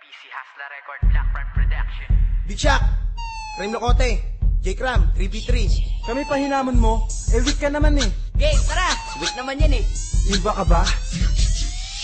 PC Hasla Record, Black Prime Production. Big Shaq, Crime Locote, J-Cram, 3v3. Kami pa hinamon mo, weak ka naman eh. Game, tara! Weak naman yan eh. Iba ka ba?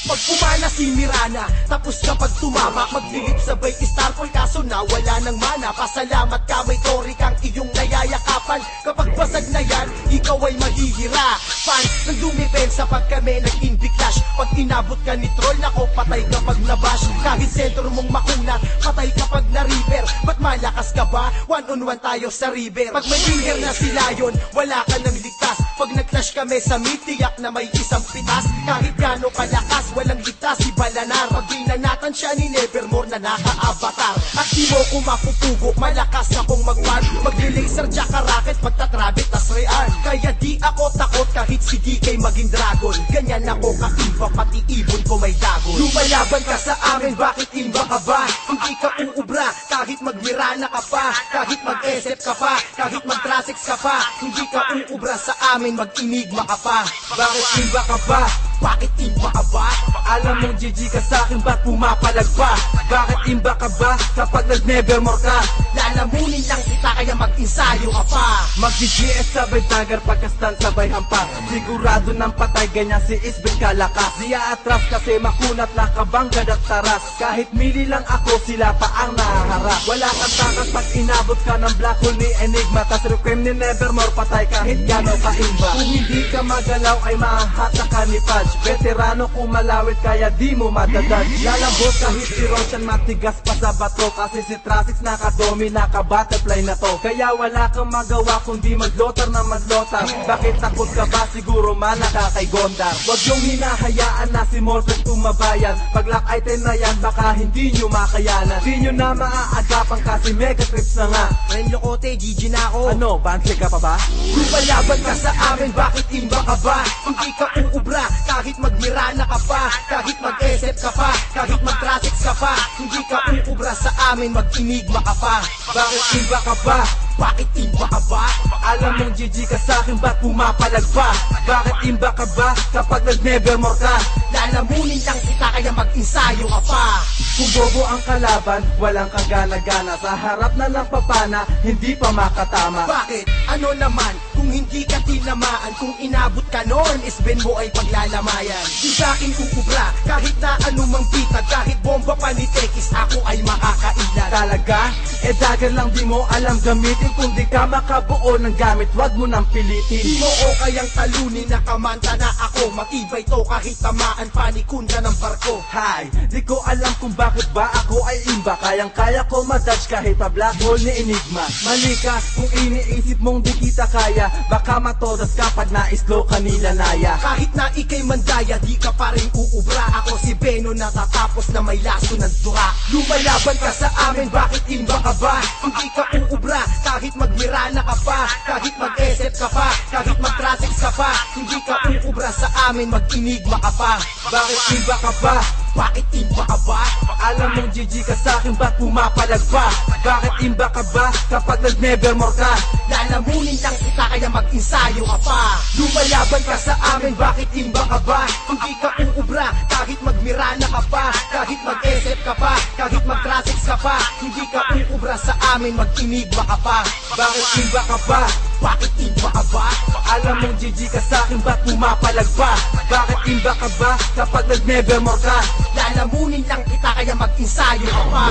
Pag pumana si Mirana, tapos kapag tumama, maglilip sabay Starfall kaso na wala ng mana. Pasalamat ka may tori kang iyong nayayakapan. Kapag basag na yan, ikaw ay mahihira. Fans nang dumipensa pag kami nag-invi clash. Pag inabot ka ni troll, nako patay kapag nabash. Kahit sentro mong makunat, patay kapag na-river. Ba't malakas ka ba? One-on-one tayo sa river. Pag may finger na si Lion, wala ka nang ligtas. Pag nag-clash kami sa mid, tiyak na may isang pitas. Kahit gano'ng kalakas, walang ligtas si Balanar. Pag binanatan siya ni Nevermore na naka-avatar. At di mo ko mapupugo, malakas akong mag-war. Magli-laser tsaka rocket, pagtatrabit tas real. Kaya di ako takot kahit si DK maging dragon. Ganyan ako kaiba, pati ibon ko may dagon. Lumalaban ka sa amin, bakit imba ka ba? Hindi ka uubra, kahit magmirana ka pa. Kahit mag-SF ka pa, kahit mag-trasix ka pa. Hindi ka uubra sa amin, mag-inigma ka pa. Bakit iba ka ba? Bakit imba ka ba? Alam mong GG ka sa'kin, ba't pumapalag pa? Bakit imba ka ba kapag nag-nevermore ka? Lalamunin lang kita kaya mag-insayo ka pa. Mag-GGS sabay dagger pagkastan sabay hampas. Sigurado ng patay ganyan si Isbel kalakas. Di aatras kasi makunat na kabanggad at taras. Kahit mili lang ako sila pa ang nahaharap. Wala kang takas pag inabot ka ng black hole ni Enigma. Tas requiem ni Nevermore patay kahit gano'n ka imba. Kung hindi ka magalaw ay mahahatak ka ni Pudge. Veterano kung malawit kaya di mo madadad. Lalambot kahit si Roshan matigas pa sa bato. Kasi si Trasix nakadomi naka-butterfly na to. Kaya wala kang magawa kundi maglotar na maglotar. Bakit takot ka ba? Siguro malaka kay Gondar. Huwag yung hinahayaan na si Morpheus tumabayan. Pag lock item na yan baka hindi nyo makayanan. Di nyo na maaagapan kasi Megatrips na nga. Crime Locote, GG na ako. Ano, banse ka pa ba? Lumalaban ka sa amin, bakit imba ka ba? Hindi ka uubra, kahit magmirana ka pa. Kahit mag-SF ka pa, kahit mag-trasix ka pa. Hindi ka uubra sa amin, mag-inigma ka pa. Bakit iba ka ba? Bakit imba ka ba? Alam mong GG ka sa'kin, ba't pumapalag pa? Bakit imba ka ba kapag nag-nevermore ka? Lalamunin lang kita kaya mag-insayo ka pa. Kung bobo ang kalaban, walang kagana-gana. Sa harap na lang papana, hindi pa makatama. Bakit? Ano naman? Kung hindi ka tinamaan, kung inabot ka noon, isben mo ay paglalamayan. Di sa'kin uubra, kahit na anumang bitag, kahit bomba pa ni Tekis, ako ay makakailan. Talaga? Eh dagger lang di mo alam gamitin. Kung di ka makabuo ng gamit, wag mo nang pilitin. Di mo o kayang talunin, nakamanta na ako. Matibay to kahit tamaan pa ni Kunda ng barko. Hi, di ko alam kung bakit ba ako ay imba. Kayang-kaya ko madodge kahit pa black hole ni Enigma. Mali ka kung iniisip mong di kita kaya. Baka matodas ka pag na-slow kanila naya. Kahit na ikay mandaya, di ka pa rin uubra. Ako si Beno natatapos na may laso ng dura. Lumalaban ka sa amin, bakit imba ka ba? Hindi ka uubra, kahit magmirana ka pa. Kahit mag-SF ka pa, kahit mag-trasix ka pa. Hindi ka uubra sa amin, mag-inigma ka pa. Bakit iba ka ba? Bakit imba ka ba? Alam mong GG ka sa'kin, ba't pumapalag pa? Bakit imba ka ba kapag nag-nevermore ka? Lalamunin lang kita kaya mag-insayo ka pa. Lumalaban ka sa amin, bakit imba ka ba? Hindi ka uubra, kahit magmirana ka pa. Kahit mag-SF ka pa, kahit mag-trasix ka pa. Hindi ka uubra sa amin, mag-inigma ka pa. Bakit imba ka ba? Bakit imba ka ba? Alam mong GG ka sa'kin, ba't pumapalag pa? Bakit imba ka ba kapag nag-nevermore ka? Lalamunin lang kita kaya mag-insayo ka pa.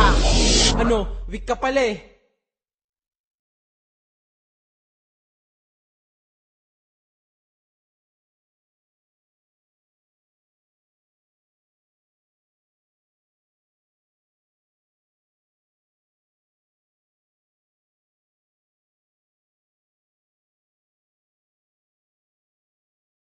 Ano, weak ka pala eh.